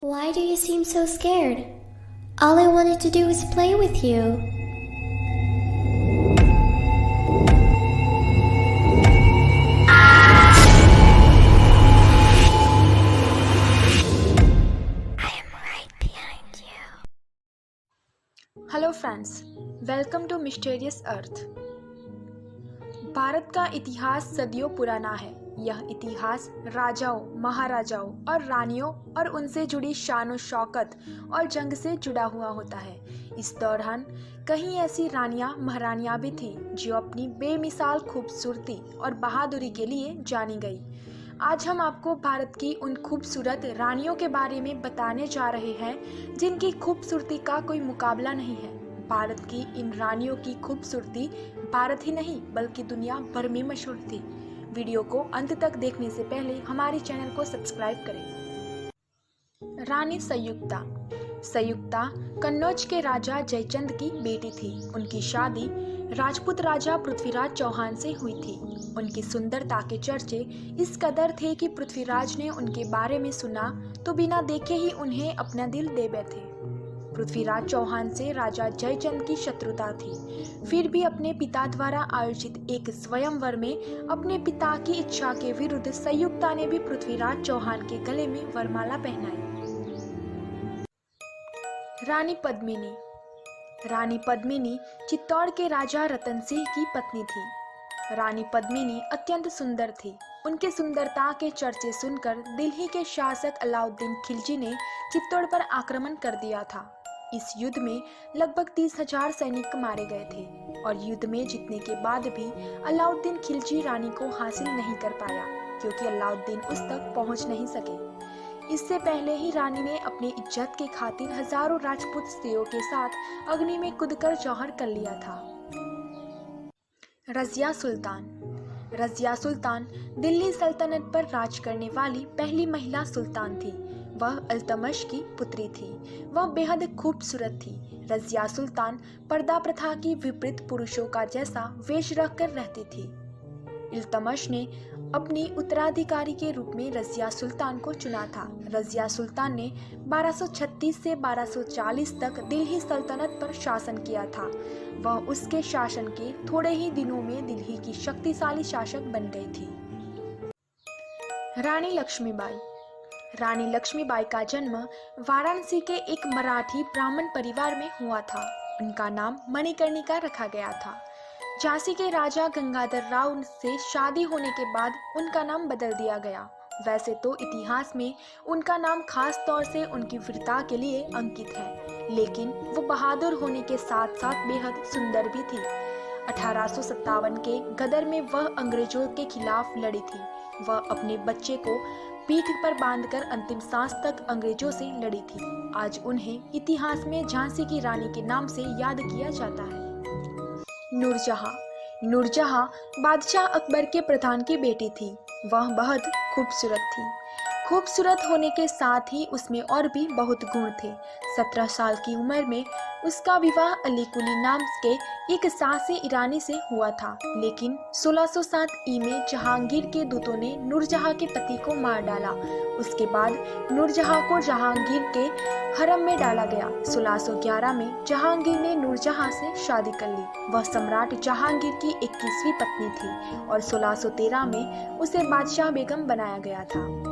Why do you seem so scared? All I wanted to do was play with you. I am right behind you. Hello friends, welcome to mysterious earth. Bharat का इतिहास सदियों पुराना है। यह इतिहास राजाओं, महाराजाओं और रानियों और उनसे जुड़ी शान शौकत और जंग से जुड़ा हुआ होता है। इस दौरान कई ऐसी रानियां, महारानियां भी थीं जो अपनी बेमिसाल खूबसूरती और बहादुरी के लिए जानी गई। आज हम आपको भारत की उन खूबसूरत रानियों के बारे में बताने जा रहे हैं जिनकी खूबसूरती का कोई मुकाबला नहीं है। भारत की इन रानियों की खूबसूरती भारत ही नहीं बल्कि दुनिया भर में मशहूर थी। वीडियो को अंत तक देखने से पहले हमारे चैनल को सब्सक्राइब करें। रानी संयुक्ता। संयुक्ता कन्नौज के राजा जयचंद की बेटी थी। उनकी शादी राजपूत राजा पृथ्वीराज चौहान से हुई थी। उनकी सुंदरता के चर्चे इस कदर थे कि पृथ्वीराज ने उनके बारे में सुना तो बिना देखे ही उन्हें अपना दिल दे बैठे। पृथ्वीराज चौहान से राजा जयचंद की शत्रुता थी। फिर भी अपने पिता द्वारा आयोजित एक स्वयंवर में अपने पिता की इच्छा के विरुद्ध संयुक्ता ने भी पृथ्वीराज चौहान के गले में वरमाला पहनाई। रानी पद्मिनी। रानी पद्मिनी चित्तौड़ के राजा रतन सिंह की पत्नी थी। रानी पद्मिनी अत्यंत सुंदर थी। उनके सुंदरता के चर्चे सुनकर दिल्ली के शासक अलाउद्दीन खिलजी ने चित्तौड़ पर आक्रमण कर दिया था। इस युद्ध में लगभग 30,000 सैनिक मारे गए थे और युद्ध में जीतने के बाद भी अलाउद्दीन खिलजी रानी को हासिल नहीं कर पाया क्योंकि अलाउद्दीन उस तक पहुंच नहीं सके। इससे पहले ही रानी ने अपनी इज्जत के खातिर हजारों राजपूत स्त्रियों के साथ अग्नि में कूदकर जौहर कर लिया था। रजिया सुल्तान। रजिया सुल्तान दिल्ली सल्तनत पर राज करने वाली पहली महिला सुल्तान थी। वह अल्तमश की पुत्री थी। वह बेहद खूबसूरत थी। रजिया सुल्तान पर्दा प्रथा की विपरीत पुरुषों का जैसा वेश रखकर रहती थी। इल्तमश ने अपनी उत्तराधिकारी के रूप में रजिया सुल्तान को चुना था। रजिया सुल्तान ने 1236 से 1240 तक दिल्ली सल्तनत पर शासन किया था। वह उसके शासन के थोड़े ही दिनों में दिल्ली की शक्तिशाली शासक बन गई थी। रानी लक्ष्मीबाई। रानी लक्ष्मीबाई का जन्म वाराणसी के एक मराठी ब्राह्मण परिवार में हुआ था। उनका नाम मणिकर्णिका रखा गया था। झांसी के राजा गंगाधर राव से शादी होने के बाद उनका नाम बदल दिया गया। वैसे तो इतिहास में उनका नाम खास तौर से उनकी वीरता के लिए अंकित है, लेकिन वो बहादुर होने के साथ साथ बेहद सुंदर भी थी। 1857 के गदर में वह अंग्रेजों के खिलाफ लड़ी थी। वह अपने बच्चे को पीठ पर बांधकर अंतिम सांस तक अंग्रेजों से लड़ी थी। आज उन्हें इतिहास में झांसी की रानी के नाम से याद किया जाता है। नूरजहां। नूरजहां बादशाह अकबर के प्रधान की बेटी थी। वह बहुत खूबसूरत थी। खूबसूरत होने के साथ ही उसमें और भी बहुत गुण थे। 17 साल की उम्र में उसका विवाह अली कुली नाम के एक साहसी ईरानी से हुआ था, लेकिन 1607 में जहांगीर के दूतों ने नूरजहां के पति को मार डाला। उसके बाद नूरजहां को जहांगीर के हरम में डाला गया। 1611 में जहांगीर ने नूरजहां से शादी कर ली। वह सम्राट जहांगीर की 21वीं पत्नी थी और 1613 में उसे बादशाह बेगम बनाया गया था।